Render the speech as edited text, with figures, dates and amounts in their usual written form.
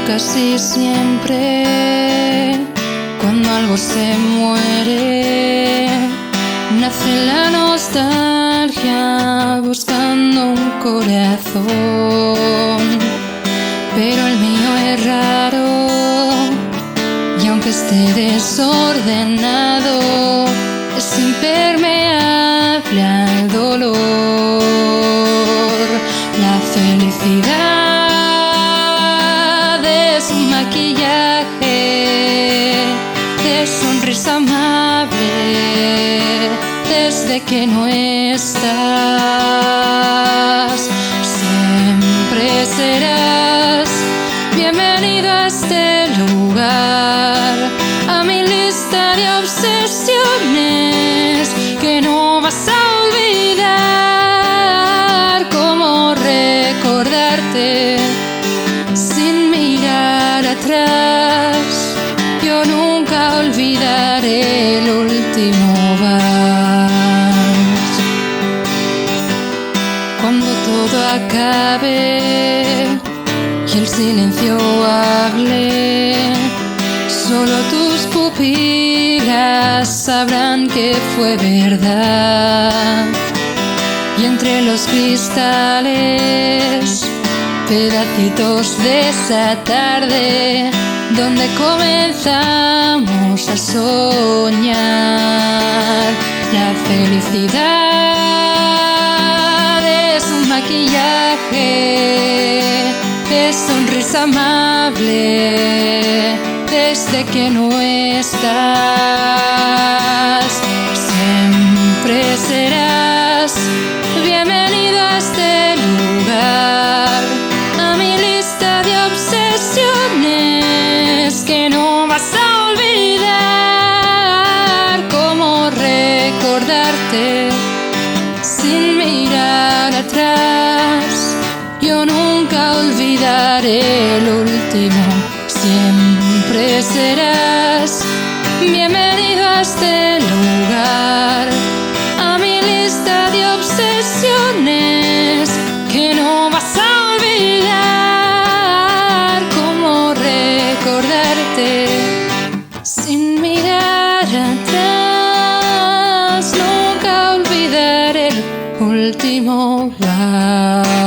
casi siempre, cuando algo se muere, nace la nostalgia buscando un corazón. Pero el mío es raro, y aunque esté desordenado, es impermeable al dolor. La felicidad es un maquillaje de sonrisa amable desde que no estás. Siempre serás bienvenido a este lugar, a mi lista de obsesiones que no vas a olvidar. Cómo recordarte sin mirar atrás. Yo nunca olvidaré el último vals. Cuando todo acabe y el silencio hable, solo tus pupilas sabrán que fue verdad. Y entre los cristales, pedacitos de esa tarde donde comenzamos a soñar. La felicidad es un maquillaje de sonrisa amable desde que no estás. Siempre serás bienvenido a este lugar, a mi lista de obsesiones que no vas a olvidar. Cómo recordarte sin mirar atrás. Yo nunca olvidaré el último. Siempre serás bienvenido a este lugar, a mi lista de obsesiones que no vas a olvidar. Cómo recordarte sin mirar atrás. Nunca olvidaré el último vals.